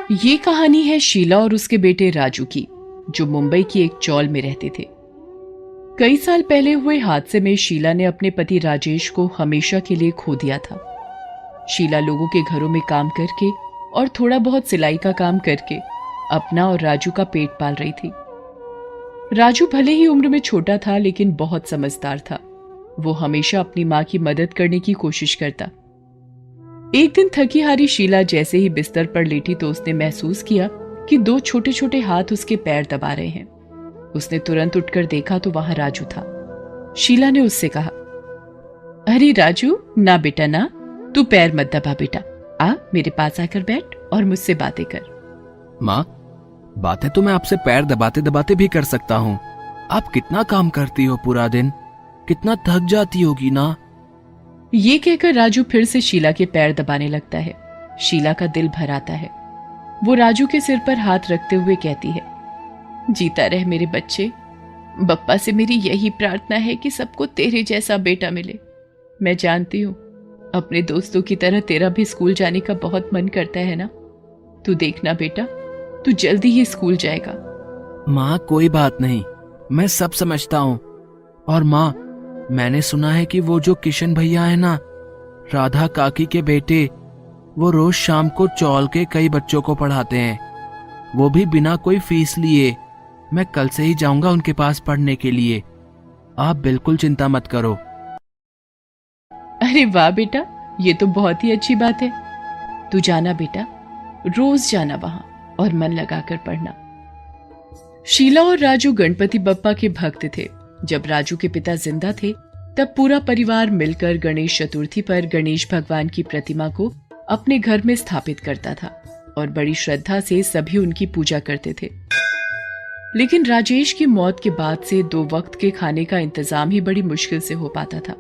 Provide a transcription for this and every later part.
ये कहानी है शीला और उसके बेटे राजू की, जो मुंबई की एक चौल में रहते थे। कई साल पहले हुए हादसे में शीला ने अपने पति राजेश को हमेशा के लिए खो दिया था। शीला लोगों के घरों में काम करके और थोड़ा बहुत सिलाई का काम करके अपना और राजू का पेट पाल रही थी। राजू भले ही उम्र में छोटा था, लेकिन बहुत समझदार था। वो हमेशा अपनी मां की मदद करने की कोशिश करता। एक दिन थकी हारी शीला जैसे ही बिस्तर पर लेटी तो उसने महसूस किया कि दो छोटे छोटे हाथ उसके पैर दबा रहे हैं। उसने तुरंत उठकर देखा तो वहां राजू था। शीला ने उससे कहा, अरे राजू, ना बेटा ना, तू पैर मत दबा बेटा, आ मेरे पास आकर बैठ और मुझसे बातें कर। माँ, बातें तो मैं आपसे पैर दबाते दबाते भी कर सकता हूँ। आप कितना काम करती हो पूरा दिन, कितना थक जाती होगी ना। ये कहकर राजू फिर से शीला के पैर दबाने लगता है। शीला का दिल भर आता है। वो राजू के सिर पर हाथ रखते हुए कहती है, जीता रह मेरे बच्चे, बप्पा से मेरी यही प्रार्थना है कि सबको तेरे जैसा बेटा मिले। मैं जानती हूँ अपने दोस्तों की तरह तेरा भी स्कूल जाने का बहुत मन करता है ना। तू देखना बेटा, तू जल्दी ही स्कूल जाएगा। माँ कोई बात नहीं, मैं सब समझता हूँ। और माँ, मैंने सुना है कि वो जो किशन भैया है ना, राधा काकी के बेटे, वो रोज शाम को चौल के कई बच्चों को पढ़ाते हैं, वो भी बिना कोई फीस लिए। मैं कल से ही जाऊंगा उनके पास पढ़ने के लिए। आप बिल्कुल चिंता मत करो। अरे वाह बेटा, ये तो बहुत ही अच्छी बात है। तू जाना बेटा, रोज जाना वहां और मन लगाकर पढ़ना। शीला और राजू गणपति बप्पा के भक्त थे। जब राजू के पिता जिंदा थे तब पूरा परिवार मिलकर गणेश चतुर्थी पर गणेश भगवान की प्रतिमा को अपने घर में स्थापित करता था और बड़ी श्रद्धा से सभी उनकी पूजा करते थे। लेकिन राजेश की मौत के बाद से 2 वक्त के खाने का इंतजाम ही बड़ी मुश्किल से हो पाता था।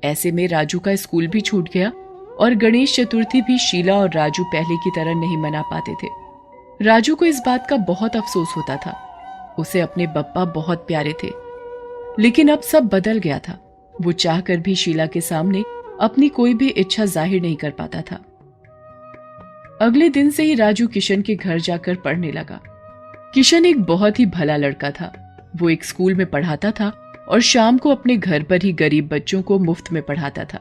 ऐसे में राजू का स्कूल भी छूट गया और गणेश चतुर्थी भी शीला और राजू पहले की तरह नहीं मना पाते थे। राजू को इस बात का बहुत अफसोस होता था। उसे अपने बप्पा बहुत प्यारे थे, लेकिन अब सब बदल गया था। वो चाहकर भी शीला के सामने अपनी कोई भी इच्छा जाहिर नहीं कर पाता था। अगले दिन से ही राजू किशन के घर जाकर पढ़ने लगा। किशन एक बहुत ही भला लड़का था। वो एक स्कूल में पढ़ाता था और शाम को अपने घर पर ही गरीब बच्चों को मुफ्त में पढ़ाता था।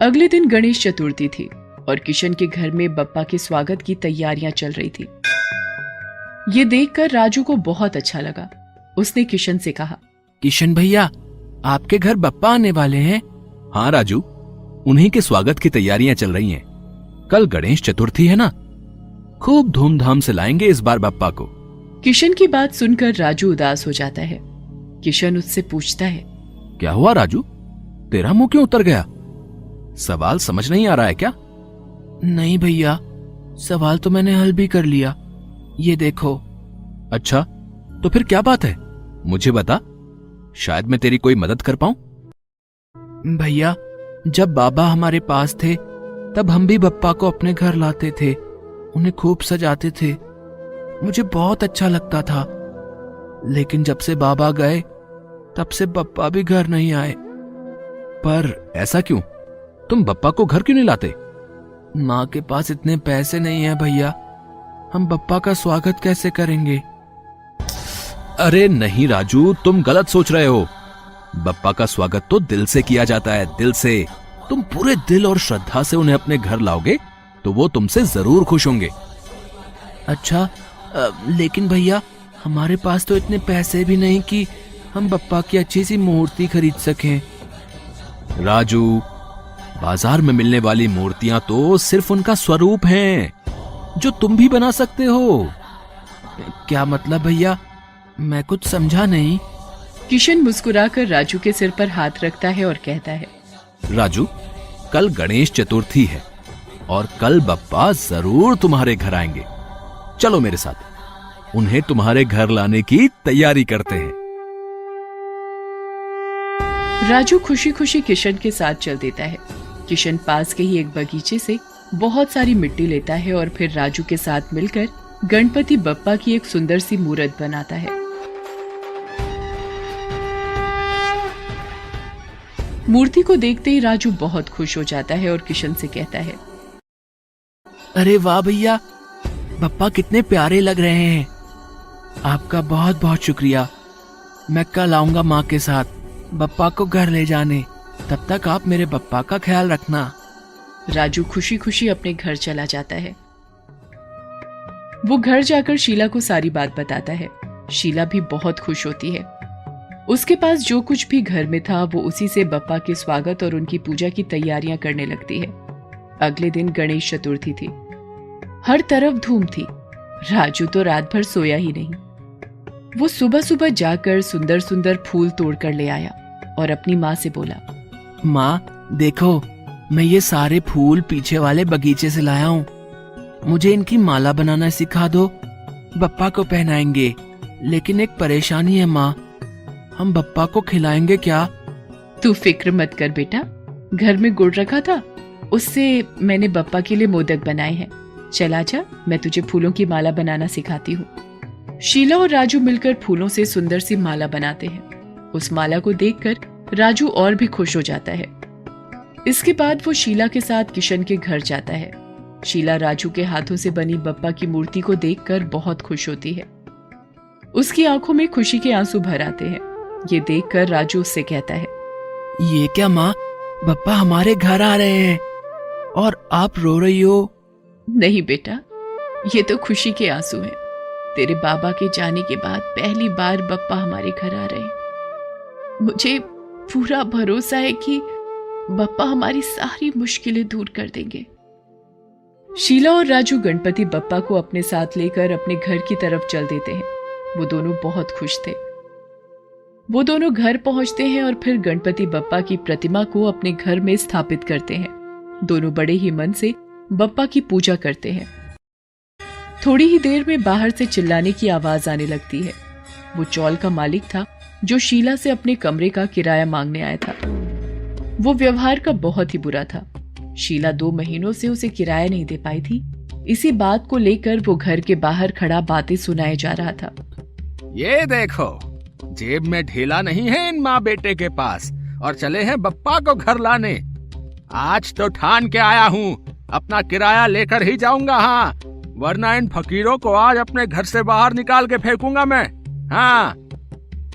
अगले दिन गणेश चतुर्थी थी और किशन के घर में बप्पा के स्वागत की तैयारियां चल रही थी। ये देखकर राजू को बहुत अच्छा लगा। उसने किशन से कहा, किशन भैया, आपके घर बप्पा आने वाले हैं? हाँ राजू, उन्हीं के स्वागत की तैयारियां चल रही हैं। कल गणेश चतुर्थी है ना, खूब धूमधाम से लाएंगे इस बार बप्पा को। किशन की बात सुनकर राजू उदास हो जाता है। किशन उससे पूछता है, क्या हुआ राजू, तेरा मुंह क्यों उतर गया? सवाल समझ नहीं आ रहा है क्या? नहीं भैया, सवाल तो मैंने हल भी कर लिया, ये देखो। अच्छा, तो फिर क्या बात है, मुझे बता, शायद मैं तेरी कोई मदद कर पाऊं। भैया, जब बाबा हमारे पास थे तब हम भी बप्पा को अपने घर लाते थे, उन्हें खूब सजाते थे। मुझे बहुत अच्छा लगता था। लेकिन जब से बाबा गए तब से बप्पा भी घर नहीं आए। पर ऐसा क्यों? तुम बप्पा को घर क्यों नहीं लाते? माँ के पास इतने पैसे नहीं है भैया, हम बप्पा का स्वागत कैसे करेंगे? अरे नहीं राजू, तुम गलत सोच रहे हो। बप्पा का स्वागत तो दिल से किया जाता है, दिल से। तुम पूरे दिल और श्रद्धा से उन्हें अपने घर लाओगे तो वो तुमसे जरूर खुश होंगे। अच्छा, लेकिन भैया, हमारे पास तो इतने पैसे भी नहीं कि हम बप्पा की अच्छी सी मूर्ति खरीद सकें। राजू, बाजार में मिलने वाली मूर्तियां तो सिर्फ उनका स्वरूप हैं, जो तुम भी बना सकते हो। क्या मतलब भैया, मैं कुछ समझा नहीं। किशन मुस्कुराकर राजू के सिर पर हाथ रखता है और कहता है, राजू, कल गणेश चतुर्थी है और कल बप्पा जरूर तुम्हारे घर आएंगे। चलो मेरे साथ, उन्हें तुम्हारे घर लाने की तैयारी करते हैं। राजू खुशी खुशी किशन के साथ चल देता है। किशन पास के ही एक बगीचे से बहुत सारी मिट्टी लेता है और फिर राजू के साथ मिलकर गणपति बप्पा की एक सुंदर सी मूर्त बनाता है। मूर्ति को देखते ही राजू बहुत खुश हो जाता है और किशन से कहता है, अरे वाह भैया, बप्पा कितने प्यारे लग रहे हैं। आपका बहुत बहुत शुक्रिया। मैं कल आऊंगा माँ के साथ बप्पा को घर ले जाने। तब तक आप मेरे बप्पा का ख्याल रखना। राजू खुशी खुशी अपने घर चला जाता है। वो घर जाकर शीला को सारी बात बताता है। शीला भी बहुत खुश होती है। उसके पास जो कुछ भी घर में था वो उसी से बप्पा के स्वागत और उनकी पूजा की तैयारियां करने लगती है। अगले दिन गणेश चतुर्थी थी। हर तरफ धूम थी। राजू तो रात भर सोया ही नहीं। वो सुबह सुबह जाकर सुंदर सुंदर फूल तोड़कर ले आया और अपनी माँ से बोला, माँ देखो, मैं ये सारे फूल पीछे वाले बगीचे से लाया हूँ। मुझे इनकी माला बनाना सिखा दो, बप्पा को पहनाएंगे। लेकिन एक परेशानी है माँ, हम बप्पा को खिलाएंगे क्या? तू फिक्र मत कर बेटा, घर में गुड़ रखा था, उससे मैंने बप्पा के लिए मोदक बनाए हैं। चला जा, मैं तुझे फूलों की माला बनाना सिखाती हूँ। शीला और राजू मिलकर फूलों से सुंदर सी माला बनाते हैं। उस माला को देखकर राजू और भी खुश हो जाता है। इसके बाद वो शीला के साथ किशन के घर जाता है। शीला राजू के हाथों से बनी बप्पा की मूर्ति को देखकर बहुत खुश होती है। उसकी आंखों में खुशी के आंसू भर आते हैं। ये देखकर राजू उससे कहता है, ये क्या माँ, बप्पा हमारे घर आ रहे हैं और आप रो रही हो? नहीं बेटा, ये तो खुशी के आंसू हैं। तेरे बाबा के जाने के बाद पहली बार बप्पा हमारे घर आ रहे हैं। मुझे पूरा भरोसा है कि बप्पा हमारी सारी मुश्किलें दूर कर देंगे। शीला और राजू गणपति बप्पा को अपने साथ लेकर अपने घर की तरफ चल देते हैं। वो दोनों बहुत खुश थे। वो दोनों घर पहुंचते हैं और फिर गणपति बप्पा की प्रतिमा को अपने घर में स्थापित करते हैं। दोनों बड़े ही मन से बप्पा की पूजा करते हैं। थोड़ी ही देर में बाहर से चिल्लाने की आवाज आने लगती है। वो चौल का मालिक था जो शीला से अपने कमरे का किराया मांगने आया था। वो व्यवहार का बहुत ही बुरा था। शीला 2 महीनों से उसे किराया नहीं दे पाई थी। इसी बात को लेकर वो घर के बाहर खड़ा बातें सुनाए जा रहा था। ये देखो, जेब में ढीला नहीं है इन माँ बेटे के पास और चले हैं बप्पा को घर लाने। आज तो ठान के आया हूँ, अपना किराया लेकर ही जाऊंगा। हाँ, वरना इन फकीरों को आज अपने घर से बाहर निकाल के फेंकूंगा मैं। हाँ।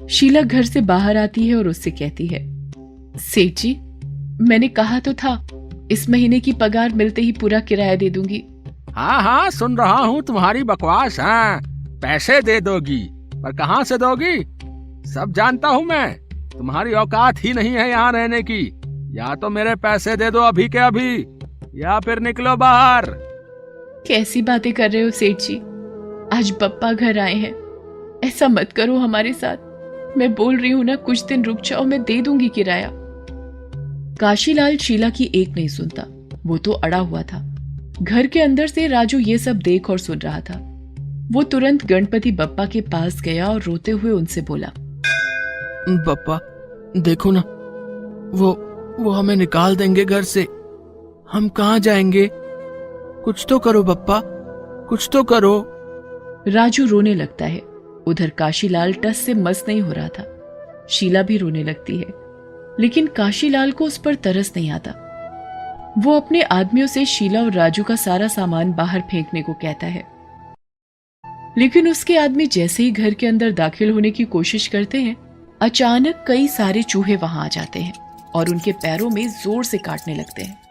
शीला घर से बाहर आती है और उससे कहती है, सेठ जी, मैंने कहा तो था इस महीने की पगार मिलते ही पूरा किराया दे दूंगी। हाँ हाँ, सुन रहा हूँ तुम्हारी बकवास। हाँ, पैसे दे दोगी, पर कहाँ से दोगी? सब जानता हूँ मैं, तुम्हारी औकात ही नहीं है यहाँ रहने की। या तो मेरे पैसे दे दो अभी के अभी, या फिर निकलो बाहर। कैसी बातें कर रहे हो सेठ जी? आज बप्पा घर आए हैं, ऐसा मत करो हमारे साथ। मैं बोल रही हूँ ना, कुछ दिन रुक जाओ, मैं दे दूंगी किराया। काशीलाल शीला की एक नहीं सुनता। वो तो अड़ा हुआ था। घर के अंदर से राजू ये सब देख और सुन रहा था। वो तुरंत गणपति बप्पा के पास गया और रोते हुए उनसे बोला, बप्पा देखो ना, वो हमें निकाल देंगे घर से। हम कहाँ जाएंगे? कुछ तो करो बप्पा, कुछ तो करो। राजू रोने लगता है। उधर काशीलाल टस से मस नहीं हो रहा था। शीला भी रोने लगती है, लेकिन काशीलाल को उस पर तरस नहीं आता। वो अपने आदमियों से शीला और राजू का सारा सामान बाहर फेंकने को कहता है, लेकिन उसके आदमी जैसे ही घर के अंदर दाखिल होने की कोशिश करते हैं, अचानक कई सारे चूहे वहां आ जाते हैं और उनके पैरों में जोर से काटने लगते हैं।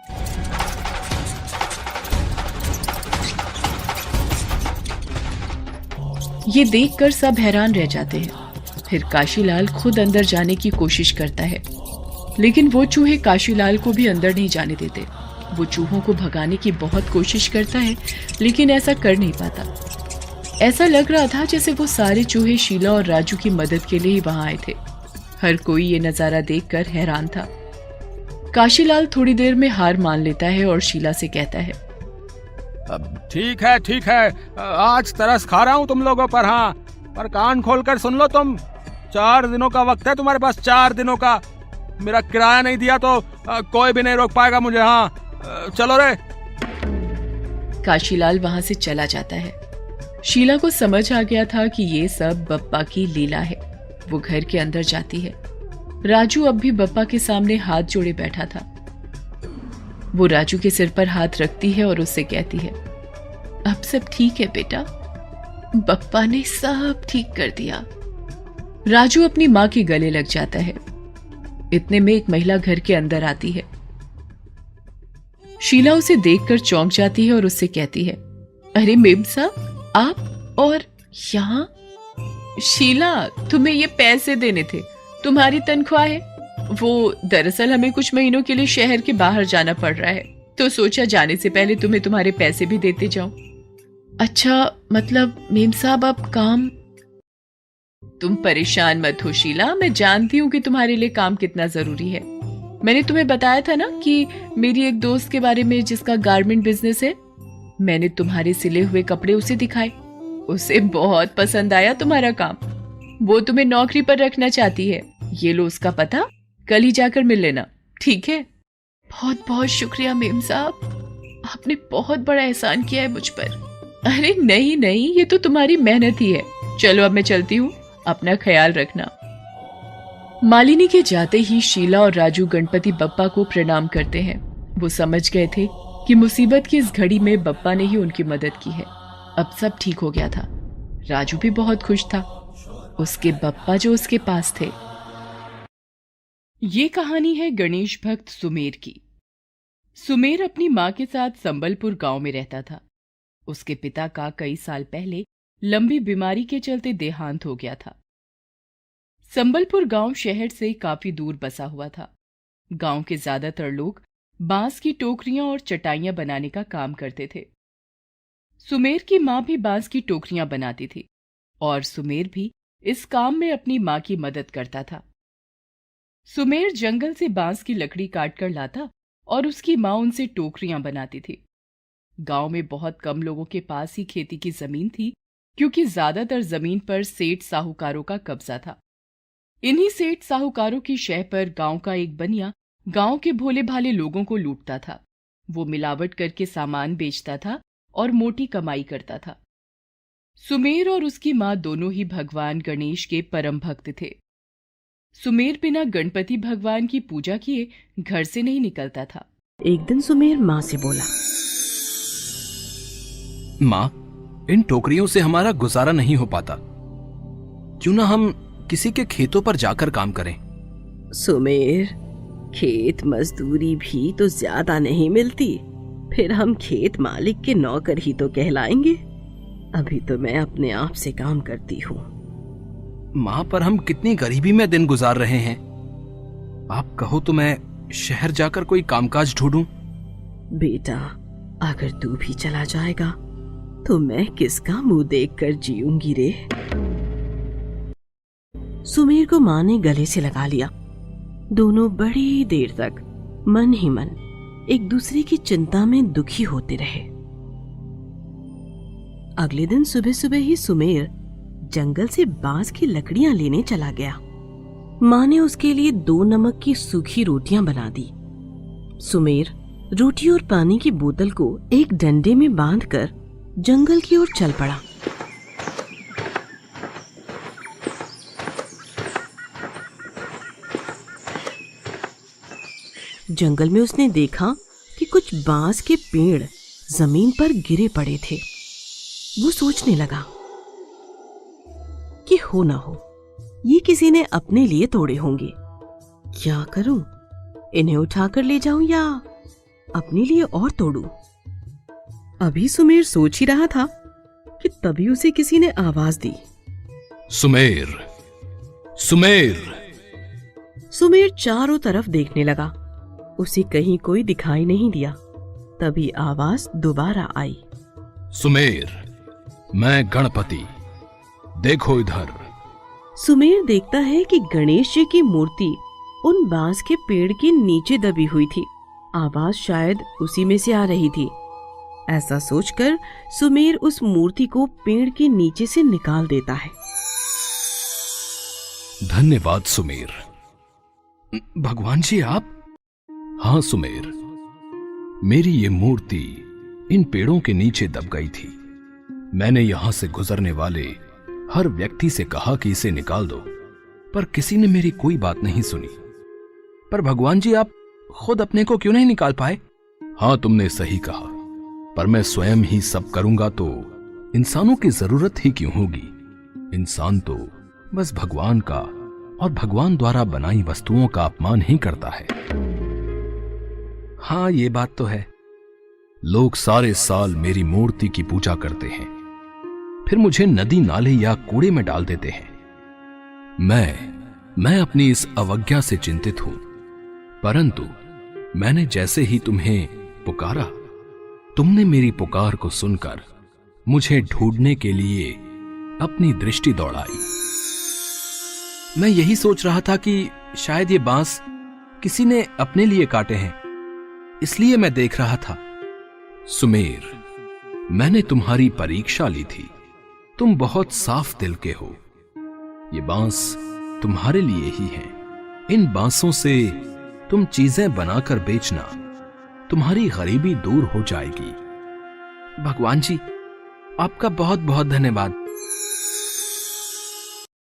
ये देखकर सब हैरान रह जाते हैं। फिर काशीलाल खुद अंदर जाने की कोशिश करता है, लेकिन वो चूहे काशीलाल को भी अंदर नहीं जाने देते। वो चूहों को भगाने की बहुत कोशिश करता है, लेकिन ऐसा कर नहीं पाता। ऐसा लग रहा था जैसे वो सारे चूहे शीला और राजू की मदद के लिए ही वहां आए थे। हर कोई ये नजारा देखकर हैरान था। काशीलाल थोड़ी देर में हार मान लेता है और शीला से कहता है, ठीक है, आज तरस खा रहा हूँ तुम लोगों पर। हाँ, पर कान खोलकर सुन लो तुम, 4 दिनों का वक्त है तुम्हारे पास, 4 दिनों का। मेरा किराया नहीं दिया तो कोई भी नहीं रोक पाएगा मुझे। हाँ, चलो रे। काशीलाल वहां से चला जाता है। शीला को समझ आ गया था कि ये सब बप्पा की लीला है। वो घर के अंदर जाती है। राजू अब भी बप्पा के सामने हाथ जोड़े बैठा था। वो राजू के सिर पर हाथ रखती है और उससे कहती है, अब सब ठीक है बेटा, बप्पा ने सब ठीक कर दिया। राजू अपनी माँ के गले लग जाता है। इतने में एक महिला घर के अंदर आती है। शीला उसे देखकर चौंक जाती है और उससे कहती है, अरे मेम साहब, आप और यहाँ? शीला, तुम्हें ये पैसे देने थे, तुम्हारी तनख्वाह है। वो दरअसल हमें कुछ महीनों के लिए शहर के बाहर जाना पड़ रहा है, तो सोचा जाने से पहले तुम्हें तुम्हारे पैसे भी देते जाऊं। अच्छा, मतलब मेम साहब आप काम? तुम परेशान मत हो शीला, मैं जानती हूँ कि तुम्हारे लिए काम कितना जरूरी है। मैंने तुम्हें बताया था ना कि मेरी एक दोस्त के बारे में जिसका गारमेंट बिजनेस है। मैंने तुम्हारे सिले हुए कपड़े उसे दिखाए, उसे बहुत पसंद आया तुम्हारा काम। वो तुम्हें नौकरी पर रखना चाहती है। ये लो उसका पता, कल ही जाकर मिल लेना, ठीक है? बहुत बहुत शुक्रिया मेम साहब, आपने बहुत बड़ा एहसान किया है मुझ पर। अरे नहीं नहीं, ये तो तुम्हारी मेहनत ही है। चलो अब मैं चलती हूँ, अपना ख्याल रखना। मालिनी के जाते ही शीला और राजू गणपति बप्पा को प्रणाम करते हैं। वो समझ गए थे कि मुसीबत की इस घड़ी में बप्पा ने ही उनकी मदद की है। अब सब ठीक हो गया था। राजू भी बहुत खुश था, उसके बप्पा जो उसके पास थे। ये कहानी है गणेश भक्त सुमेर की। सुमेर अपनी मां के साथ संबलपुर गांव में रहता था। उसके पिता का कई साल पहले लंबी बीमारी के चलते देहांत हो गया था। संबलपुर गांव शहर से काफी दूर बसा हुआ था। गांव के ज्यादातर लोग बांस की टोकरियां और चटाइयां बनाने का काम करते थे। सुमेर की मां भी बांस की टोकरियां बनाती थी और सुमेर भी इस काम में अपनी मां की मदद करता था। सुमेर जंगल से बांस की लकड़ी काटकर लाता और उसकी मां उनसे टोकरियां बनाती थी। गांव में बहुत कम लोगों के पास ही खेती की जमीन थी, क्योंकि ज्यादातर जमीन पर सेठ साहूकारों का कब्जा था। इन्हीं सेठ साहूकारों की शह पर गांव का एक बनिया गांव के भोले भाले लोगों को लूटता था। वो मिलावट करके सामान बेचता था और मोटी कमाई करता था। सुमेर और उसकी मां दोनों ही भगवान गणेश के परम भक्त थे। सुमेर बिना गणपति भगवान की पूजा किए घर से नहीं निकलता था। एक दिन सुमेर माँ से बोला, माँ, इन टोकरियों से हमारा गुजारा नहीं हो पाता, क्यों ना हम किसी के खेतों पर जाकर काम करें? सुमेर, खेत मजदूरी भी तो ज्यादा नहीं मिलती, फिर हम खेत मालिक के नौकर ही तो कहलाएंगे। अभी तो मैं अपने आप से काम करती हूँ। माँ, पर हम कितनी गरीबी में दिन गुजार रहे हैं। आप कहो तो मैं शहर जाकर कोई कामकाज ढूंढूं? बेटा, अगर तू भी चला जाएगा तो मैं किसका मुंह देखकर जीऊंगी रे। सुमेर को माँ ने गले से लगा लिया। दोनों बड़ी देर तक मन ही मन एक दूसरे की चिंता में दुखी होते रहे। अगले दिन सुबह सुबह ही सुमेर जंगल से बांस की लकड़ियां लेने चला गया। माँ ने उसके लिए 2 नमक की सूखी रोटियां बना दी। सुमेर रोटी और पानी की बोतल को एक डंडे में बांधकर जंगल की ओर चल पड़ा। जंगल में उसने देखा कि कुछ बांस के पेड़ जमीन पर गिरे पड़े थे। वो सोचने लगा कि हो ना हो ये किसी ने अपने लिए तोड़े होंगे। क्या करूं? इन्हें उठाकर ले जाऊं या अपने लिए और तोड़ूं? अभी सुमेर सोच ही रहा था कि तभी उसे किसी ने आवाज दी, सुमेर, सुमेर। सुमेर चारों तरफ देखने लगा, उसे कहीं कोई दिखाई नहीं दिया। तभी आवाज दोबारा आई, सुमेर, मैं गणपति, देखो इधर। सुमेर देखता है कि गणेश जी की मूर्ति उन बांस के पेड़ के नीचे दबी हुई थी। आवाज शायद उसी में से आ रही थी। ऐसा सोचकर सुमेर उस मूर्ति को पेड़ के नीचे से निकाल देता है। धन्यवाद सुमेर। भगवान जी आप? हाँ सुमेर, मेरी ये मूर्ति इन पेड़ों के नीचे दब गई थी। मैंने यहां से गुजरने वाले हर व्यक्ति से कहा कि इसे निकाल दो, पर किसी ने मेरी कोई बात नहीं सुनी। पर भगवान जी आप खुद अपने को क्यों नहीं निकाल पाए? हाँ, तुमने सही कहा, पर मैं स्वयं ही सब करूंगा तो इंसानों की जरूरत ही क्यों होगी? इंसान तो बस भगवान का और भगवान द्वारा बनाई वस्तुओं का अपमान ही करता है। हाँ, ये बात तो है। लोग सारे साल मेरी मूर्ति की पूजा करते हैं, फिर मुझे नदी नाले या कूड़े में डाल देते हैं। मैं अपनी इस अवज्ञा से चिंतित हूं, परंतु मैंने जैसे ही तुम्हें पुकारा, तुमने मेरी पुकार को सुनकर मुझे ढूंढने के लिए अपनी दृष्टि दौड़ाई। मैं यही सोच रहा था कि शायद ये बांस किसी ने अपने लिए काटे हैं, इसलिए मैं देख रहा था। सुमेर, मैंने तुम्हारी परीक्षा ली थी। तुम बहुत साफ दिल के हो। ये बांस तुम्हारे लिए ही है। इन बांसों से तुम चीजें बनाकर बेचना, तुम्हारी गरीबी दूर हो जाएगी। भगवान जी, आपका बहुत बहुत धन्यवाद।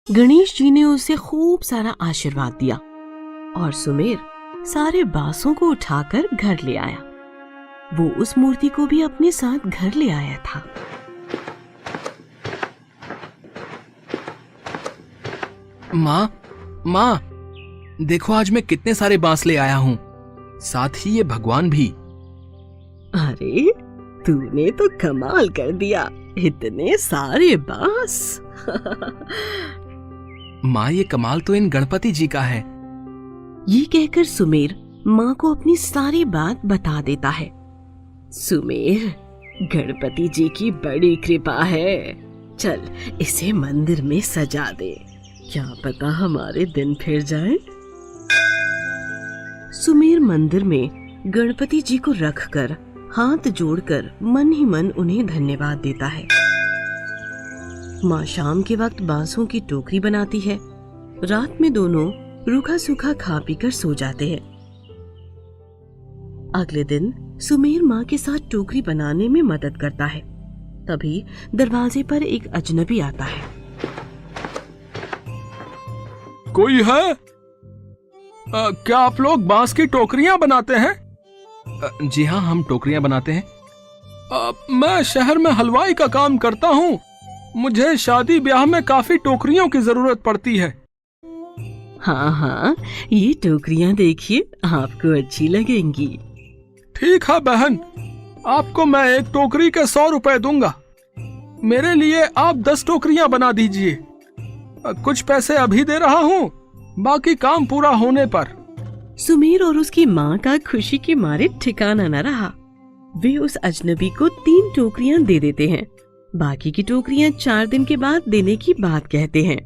गणेश जी ने उसे खूब सारा आशीर्वाद दिया और सुमेर सारे बांसों को उठाकर घर ले आया। वो उस मूर्ति को भी अपने साथ घर ले आया था। माँ, देखो आज मैं कितने सारे बांस ले आया हूँ, साथ ही ये भगवान भी। अरे, तूने तो कमाल कर दिया, इतने सारे बांस। माँ, ये कमाल तो इन गणपति जी का है। ये कहकर सुमेर माँ को अपनी सारी बात बता देता है। सुमेर, गणपति जी की बड़ी कृपा है। चल, इसे मंदिर में सजा दे, क्या पता हमारे दिन फिर जाए। सुमेर मंदिर में गणपति जी को रखकर हाथ जोड़कर मन ही मन उन्हें धन्यवाद देता है। माँ शाम के वक्त बांसों की टोकरी बनाती है। रात में दोनों रूखा सूखा खा पीकर सो जाते हैं। अगले दिन सुमेर माँ के साथ टोकरी बनाने में मदद करता है। तभी दरवाजे पर एक अजनबी आता है। कोई है? क्या आप लोग बांस की टोकरियां बनाते हैं? जी हाँ, हम टोकरियां बनाते हैं। मैं शहर में हलवाई का काम करता हूँ। मुझे शादी ब्याह में काफी टोकरियों की जरूरत पड़ती है। हाँ, ये टोकरियां देखिए, आपको अच्छी लगेंगी। ठीक है बहन, आपको मैं एक टोकरी के 100 रुपए दूंगा। मेरे लिए आप 10 टोकरियां बना दीजिए। कुछ पैसे अभी दे रहा हूँ, बाकी काम पूरा होने पर। सुमेर और उसकी माँ का खुशी के मारे ठिकाना न रहा। वे उस अजनबी को 3 टोकरियां दे देते हैं। बाकी की टोकरियां 4 दिन के बाद देने की बात कहते हैं।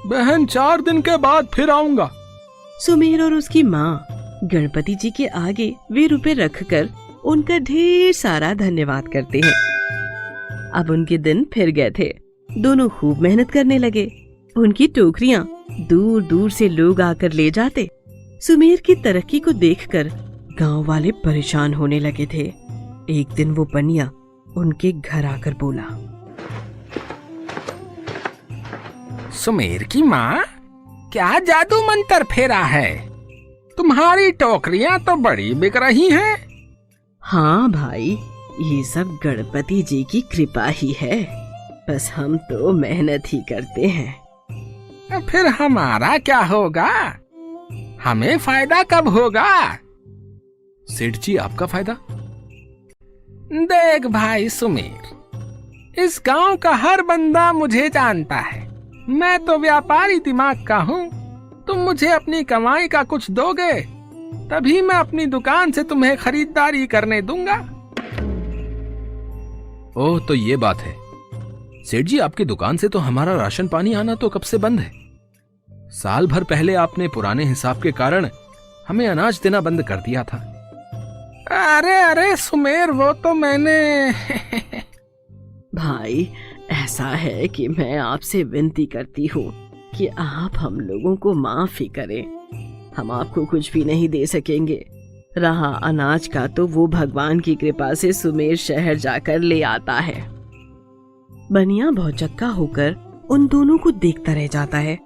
बहन, 4 दिन के बाद फिर आऊंगा। सुमेर और उसकी माँ गणपति जी के आगे वे रुपए रखकर उनका ढेर सारा धन्यवाद करते हैं। अब उनके दिन फिर गए थे। दोनों खूब मेहनत करने लगे। उनकी टोकरियां दूर दूर से लोग आकर ले जाते। सुमेर की तरक्की को देखकर गांव वाले परेशान होने लगे थे। एक दिन वो बनिया उनके घर आकर बोला, सुमेर की माँ, क्या जादू मंतर फेरा है? तुम्हारी टोकरियां तो बड़ी बिक रही हैं। हाँ भाई, ये सब गणपति जी की कृपा ही है। बस हम तो मेहनत ही करते हैं। फिर हमारा क्या होगा? हमें फायदा कब होगा? सेठ जी, आपका फायदा? देख भाई सुमेर, इस गांव का हर बंदा मुझे जानता है। मैं तो व्यापारी दिमाग का हूँ। तुम मुझे अपनी कमाई का कुछ दोगे, तभी मैं अपनी दुकान से तुम्हें खरीदारी करने दूंगा। ओह, तो ये बात है। सेठ जी, आपकी दुकान से तो हमारा राशन पानी आना तो कब से बंद है। साल भर पहले आपने पुराने हिसाब के कारण हमें अनाज देना बंद कर दिया था। अरे सुमेर, वो तो मैंने भाई, ऐसा है कि मैं आपसे विनती करती हूँ कि आप हम लोगों को माफी करें। हम आपको कुछ भी नहीं दे सकेंगे। रहा अनाज का, तो वो भगवान की कृपा से सुमेर शहर जाकर ले आता है। बनिया भौचक्का होकर उन दोनों को देखता रह जाता है।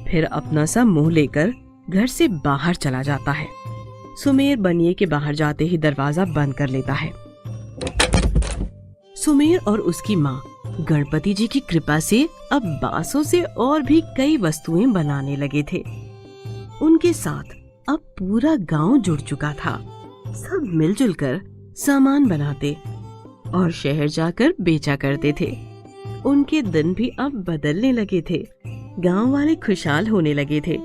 फिर अपना सा मुंह लेकर घर से बाहर चला जाता है। सुमेर बनिए के बाहर जाते ही दरवाजा बंद कर लेता है। सुमेर और उसकी माँ गणपति जी की कृपा से अब बांसों से और भी कई वस्तुएं बनाने लगे थे। उनके साथ अब पूरा गांव जुड़ चुका था। सब मिलजुल कर सामान बनाते और शहर जाकर बेचा करते थे। उनके दिन भी अब बदलने लगे थे। गांव वाले खुशहाल होने लगे थे।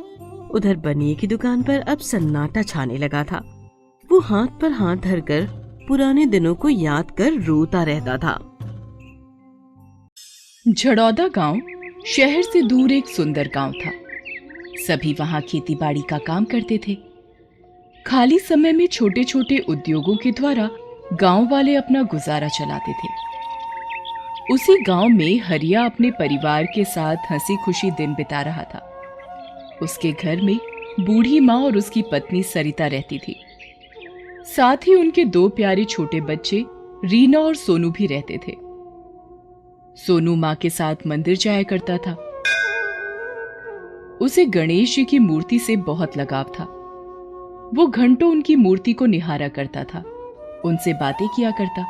उधर बनिए की दुकान पर अब सन्नाटा छाने लगा था। वो हाथ पर हाथ धरकर पुराने दिनों को याद कर रोता रहता था। झड़ौदा गांव शहर से दूर एक सुंदर गांव था। सभी वहां खेती बाड़ी का काम करते थे। खाली समय में छोटे छोटे उद्योगों के द्वारा गांव वाले अपना गुजारा चलाते थे। उसी गांव में हरिया अपने परिवार के साथ हंसी खुशी दिन बिता रहा था। उसके घर में बूढ़ी माँ और उसकी पत्नी सरिता रहती थी। साथ ही उनके दो प्यारे छोटे बच्चे रीना और सोनू भी रहते थे। सोनू माँ के साथ मंदिर जाया करता था। उसे गणेश जी की मूर्ति से बहुत लगाव था। वो घंटों उनकी मूर्ति को निहारा करता था, उनसे बातें किया करता।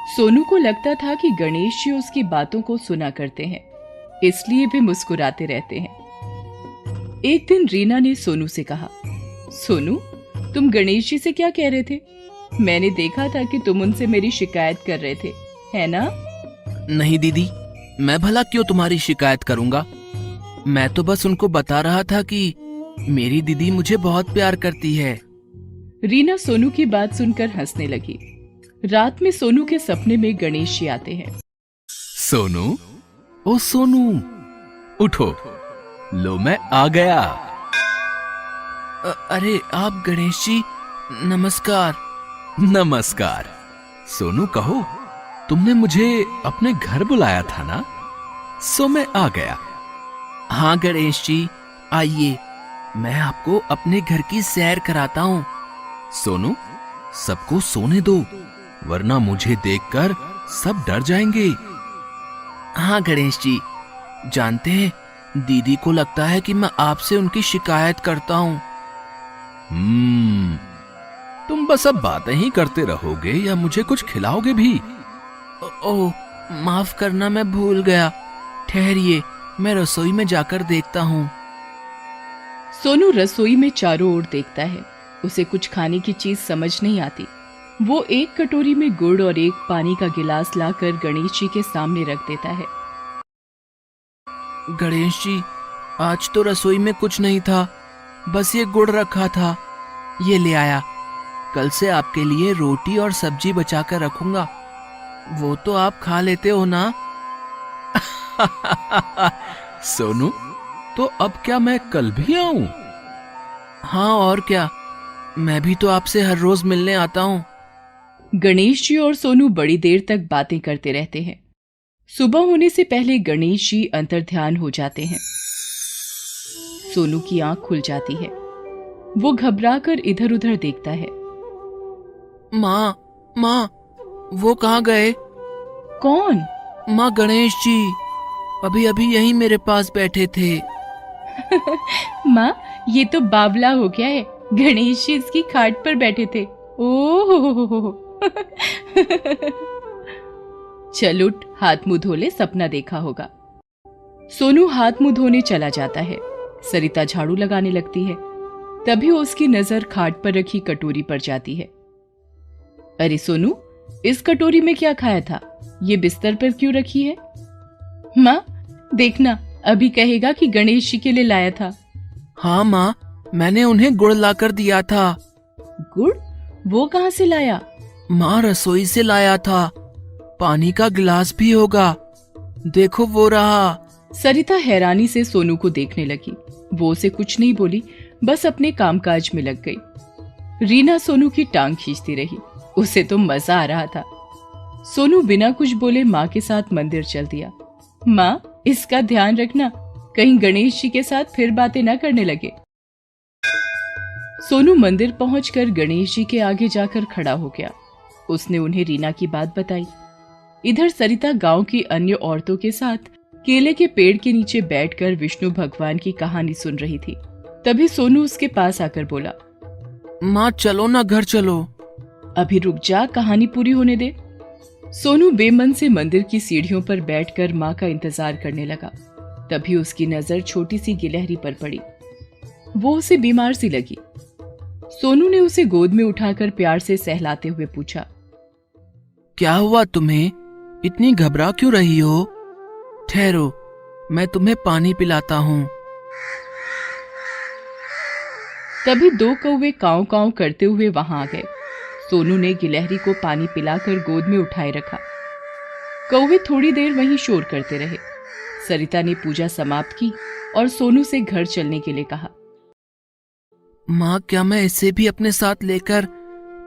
सोनू को लगता था कि गणेश जी उसकी बातों को सुना करते हैं, इसलिए वे मुस्कुराते रहते हैं। एक दिन रीना ने सोनू से कहा, सोनू, तुम गणेश जी से क्या कह रहे थे? मैंने देखा था कि तुम उनसे मेरी शिकायत कर रहे थे, है ना? नहीं दीदी, मैं भला क्यों तुम्हारी शिकायत करूंगा। मैं तो बस उनको बता रहा था कि मेरी दीदी मुझे बहुत प्यार करती है। रीना सोनू की बात सुनकर हंसने लगी। रात में सोनू के सपने में गणेश जी आते हैं। सोनू, ओ सोनू, उठो, लो मैं आ गया। अरे आप गणेश जी, नमस्कार। नमस्कार। सोनू कहो, तुमने मुझे अपने घर बुलाया था ना? सो मैं आ गया। हाँ गणेश जी, आइए, मैं आपको अपने घर की सैर कराता हूँ। सोनू, सबको सोने दो, वरना मुझे देखकर सब डर जाएंगे। हाँ गणेश जी, जानते हैं दीदी को लगता है कि मैं आपसे उनकी शिकायत करता हूँ। तुम बस अब बातें ही करते रहोगे या मुझे कुछ खिलाओगे भी? ओह, माफ करना, मैं भूल गया। ठहरिए, मैं रसोई में जाकर देखता हूँ। सोनू रसोई में चारों ओर देखता है। उसे कुछ खाने की चीज समझ नहीं आती। वो एक कटोरी में गुड़ और एक पानी का गिलास लाकर गणेश जी के सामने रख देता है। गणेश जी, आज तो रसोई में कुछ नहीं था, बस ये गुड़ रखा था, ये ले आया। कल से आपके लिए रोटी और सब्जी बचा कर रखूंगा, वो तो आप खा लेते हो ना? सोनू, तो अब क्या मैं कल भी आऊं? हाँ और क्या, मैं भी तो आपसे हर रोज मिलने आता हूँ। गणेश जी और सोनू बड़ी देर तक बातें करते रहते हैं। सुबह होने से पहले गणेश जी अंतर्ध्यान हो जाते हैं। सोनू की आंख खुल जाती है। वो घबराकर इधर उधर देखता है। माँ, माँ, वो कहाँ गए? कौन? माँ, गणेश जी अभी अभी यहीं मेरे पास बैठे थे। माँ, ये तो बावला हो गया है। गणेश जी इसकी खाट पर बैठे थे। ओह चल उठ, हाथ मुंह धो ले, सपना देखा होगा। सोनू हाथ मुंह धोने चला जाता है। सरिता झाड़ू लगाने लगती है। तभी उसकी नजर खाट पर रखी कटोरी पर जाती है। अरे सोनू, इस कटोरी में क्या खाया था? ये बिस्तर पर क्यों रखी है? माँ देखना, अभी कहेगा कि गणेश जी के लिए लाया था। हाँ माँ, मैंने उन्हें गुड़ लाकर दिया था। गुड़? वो कहाँ से लाया? माँ, रसोई से लाया था। पानी का गिलास भी होगा, देखो वो रहा। सरिता हैरानी से सोनू को देखने लगी। वो उसे कुछ नहीं बोली, बस अपने कामकाज में लग गई। रीना सोनू की टांग खींचती रही। उसे तो मजा आ रहा था। सोनू बिना कुछ बोले माँ के साथ मंदिर चल दिया। माँ, इसका ध्यान रखना, कहीं गणेश जी के साथ फिर बातें न करने लगे। सोनू मंदिर पहुंचकर गणेश जी के आगे जाकर खड़ा हो गया। उसने उन्हें रीना की बात बताई। इधर सरिता गांव की अन्य औरतों के साथ केले के पेड़ के नीचे बैठकर विष्णु भगवान की कहानी सुन रही थी। तभी सोनू उसके पास आकर बोला, माँ चलो ना, घर चलो। अभी रुक जा, कहानी पूरी होने दे। सोनू बेमन से मंदिर की सीढ़ियों पर बैठकर मां का इंतजार करने लगा। तभी उसकी नजर छोटी सी गिलहरी पर पड़ी। वो उसे बीमार सी लगी। सोनू ने उसे गोद में उठाकर प्यार से सहलाते हुए पूछा, क्या हुआ तुम्हें? इतनी घबरा क्यों रही हो? ठहरो, मैं तुम्हें पानी पिलाता हूँ। तभी 2 कौवे कांव कांव करते हुए वहां आ गए। सोनू ने गिलहरी को पानी पिलाकर गोद में उठाए रखा। कौवे थोड़ी देर वहीं शोर करते रहे। सरिता ने पूजा समाप्त की और सोनू से घर चलने के लिए कहा। माँ, क्या मैं इसे भी अपने साथ लेकर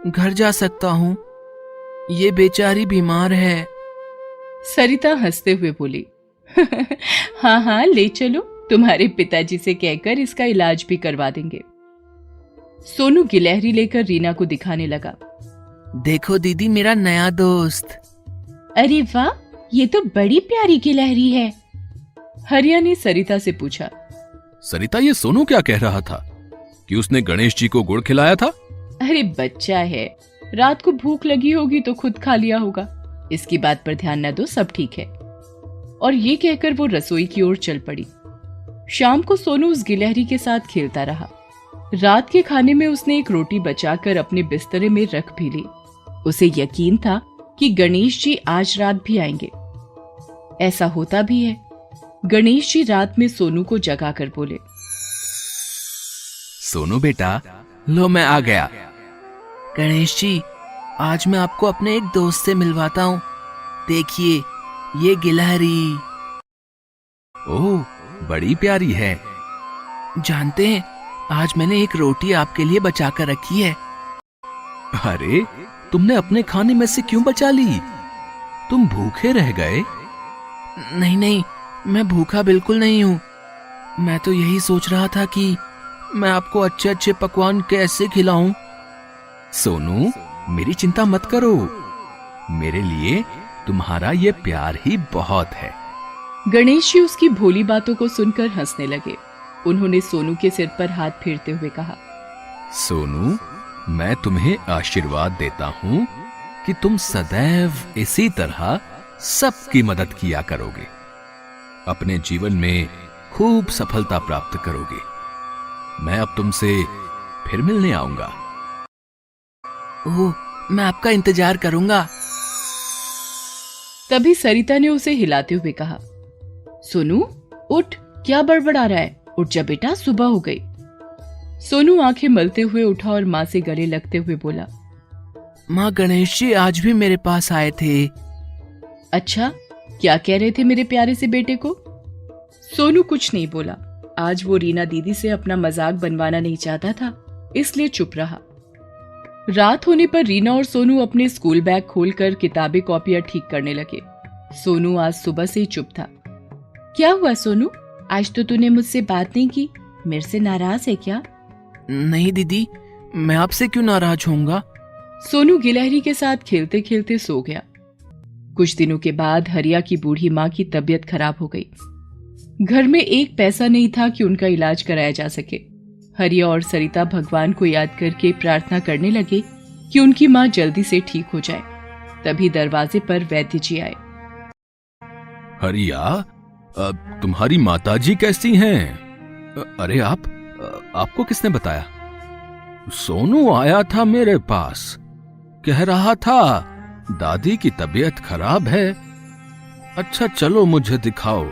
घर जा सकता हूँ? ये बेचारी बीमार है। सरिता हंसते हुए बोली, हाँ हाँ, ले चलो, तुम्हारे पिताजी से कहकर इसका इलाज भी करवा देंगे। सोनू गिलहरी लेकर रीना को दिखाने लगा। देखो दीदी, मेरा नया दोस्त। अरे वाह, ये तो बड़ी प्यारी गिलहरी है। हरिया ने सरिता से पूछा। सरिता, ये सोनू क्या कह रहा था कि उसने गणेश जी को गुड़ खिलाया था? अरे बच्चा है, रात को भूख लगी होगी तो खुद खा लिया होगा। इसकी बात पर ध्यान न दो, सब ठीक है। और ये कहकर वो रसोई की ओर चल पड़ी। शाम को सोनू उस गिलहरी के साथ खेलता रहा। रात के खाने में उसने एक रोटी बचाकर अपने बिस्तरे में रख भी ली। उसे यकीन था कि गणेश जी आज रात भी आएंगे। ऐसा होता भी है। गणेश जी रात में सोनू को जगाकर बोले, सोनू बेटा, लो मैं आ गया। गणेश जी, आज मैं आपको अपने एक दोस्त से मिलवाता हूँ। देखिए, ये गिलहरी। ओह, बड़ी प्यारी है। जानते हैं, आज मैंने एक रोटी आपके लिए बचा कर रखी है। अरे, तुमने अपने खाने में से क्यों बचा ली? तुम भूखे रह गए? नहीं नहीं, मैं भूखा बिल्कुल नहीं हूँ। मैं तो यही सोच रहा था कि मैं आपको अच्छे अच्छे पकवान कैसे खिलाऊं। सोनू, मेरी चिंता मत करो। मेरे लिए तुम्हारा ये प्यार ही बहुत है। गणेश जी उसकी भोली बातों को सुनकर हंसने लगे। उन्होंने सोनू के सिर पर हाथ फेरते हुए कहा, सोनू, मैं तुम्हें आशीर्वाद देता हूँ कि तुम सदैव इसी तरह सबकी मदद किया करोगे। अपने जीवन में खूब सफलता प्राप्त करोगे। मैं अब तुमसे फिर मिलने आऊंगा। ओह, मैं आपका इंतजार करूंगा। तभी सरिता ने उसे हिलाते हुए कहा, सोनू उठ, क्या बड़बड़ा रहा है? उठ जा बेटा, सुबह हो गई। सोनू आंखें मलते हुए उठा और माँ से गले लगते हुए बोला, माँ, गणेश जी आज भी मेरे पास आए थे। अच्छा, क्या कह रहे थे मेरे प्यारे से बेटे को? सोनू कुछ नहीं बोला। आज वो रीना दीदी से अपना मजाक बनवाना नहीं चाहता था, इसलिए चुप रहा। रात होने पर रीना और सोनू अपने स्कूल बैग खोलकर किताबें कॉपियां ठीक करने लगे। सोनू आज सुबह से ही चुप था। क्या हुआ सोनू, आज तो तूने मुझसे बात नहीं की, मेरे से नाराज है क्या? नहीं दीदी, मैं आपसे क्यों नाराज होऊंगा। सोनू गिलहरी के साथ खेलते खेलते सो गया। कुछ दिनों के बाद हरिया की बूढ़ी माँ की तबीयत खराब हो गई। घर में एक पैसा नहीं था कि उनका इलाज कराया जा सके। हरिया और सरिता भगवान को याद करके प्रार्थना करने लगे कि उनकी माँ जल्दी से ठीक हो जाए। तभी दरवाजे पर वैद्य जी आए। हरिया, तुम्हारी माताजी कैसी हैं? अरे आपको किसने बताया? सोनू आया था मेरे पास, कह रहा था दादी की तबीयत खराब है। अच्छा चलो मुझे दिखाओ,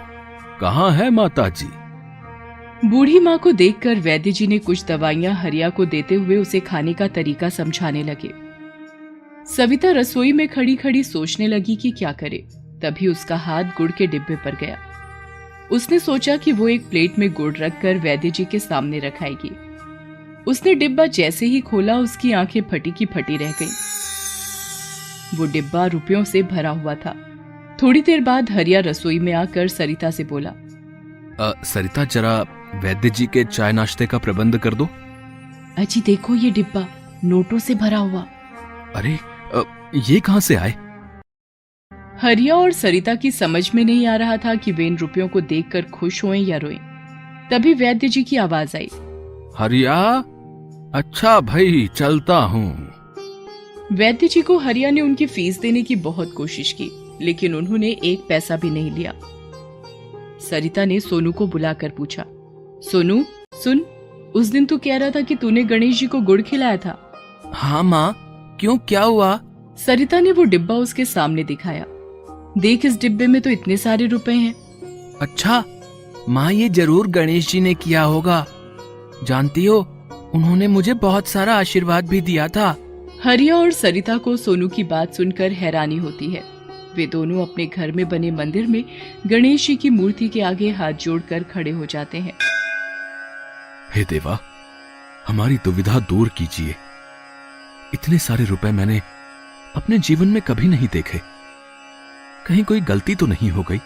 कहाँ है माताजी? बूढ़ी माँ को देखकर वैद्य जी ने कुछ दवाइयां हरिया को देते हुए उसे खाने का तरीका समझाने लगे। सविता रसोई में खड़ी खड़ी सोचने लगी कि क्या करे। तभी उसका हाथ गुड़ के डिब्बे पर गया। उसने सोचा कि वो एक प्लेट में गुड़ रखकर वैद्य जी के सामने रखाएगी। उसने डिब्बा जैसे ही खोला, उसकी आंखें फटी की फटी रह गईं। वो डिब्बा रुपयों से भरा हुआ था। थोड़ी देर बाद हरिया रसोई में आकर सरिता से बोला, सरिता, जरा वैद्य जी के चाय नाश्ते का प्रबंध कर दो। अजी देखो, ये डिब्बा नोटों से भरा हुआ। अरे ये कहां से आए? हरिया और सरिता की समझ में नहीं आ रहा था कि वे इन रुपयों को देखकर खुश होएं या रोएं। तभी वैद्य जी की आवाज आई, हरिया, अच्छा भाई चलता हूँ। वैद्य जी को हरिया ने उनकी फीस देने की बहुत कोशिश की, लेकिन उन्होंने एक पैसा भी नहीं लिया। सरिता ने सोनू को बुलाकर पूछा, सोनू सुन, उस दिन तू कह रहा था कि तूने गणेश जी को गुड़ खिलाया था। हाँ माँ, क्यों, क्या हुआ? सरिता ने वो डिब्बा उसके सामने दिखाया। देख, इस डिब्बे में तो इतने सारे रुपए हैं। अच्छा माँ, ये जरूर गणेश जी ने किया होगा। जानती हो, उन्होंने मुझे बहुत सारा आशीर्वाद भी दिया था। हरिया और सरिता को सोनू की बात सुनकर हैरानी होती है। वे दोनों अपने घर में बने मंदिर में गणेश जी की मूर्ति के आगे हाथ जोड़कर खड़े हो जाते हैं। हे देवा, हमारी दुविधा दूर कीजिए। इतने सारे रुपए मैंने अपने जीवन में कभी नहीं देखे। कहीं कोई गलती तो नहीं हो गई?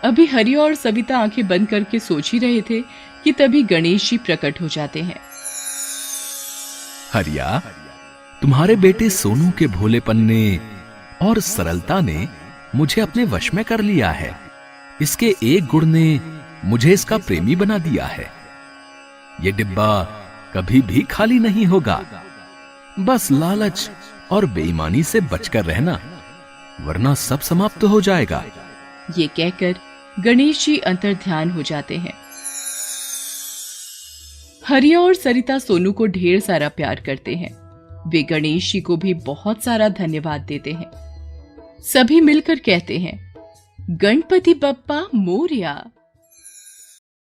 अभी हरिया और सविता आंखें बंद करके सोच ही रहे थे कि तभी गणेश जी प्रकट हो जाते हैं। हरिया, तुम्हारे बेटे सोनू के भोलेपन ने और सरलता ने मुझे अपने वश में कर लिया है। इसके एक गुण ने मुझे इसका प्रेमी बना दिया है। ये डिब्बा कभी भी खाली नहीं होगा। बस लालच और बेईमानी से बचकर रहना, वरना सब समाप्त हो जाएगा। ये कहकर गणेश जी अंतर्ध्यान हो जाते हैं। हरिया और सरिता सोनू को ढेर सारा प्यार करते हैं। वे गणेश जी को भी बहुत सारा धन्यवाद देते हैं। सभी मिलकर कहते हैं, गणपति बप्पा मोरया।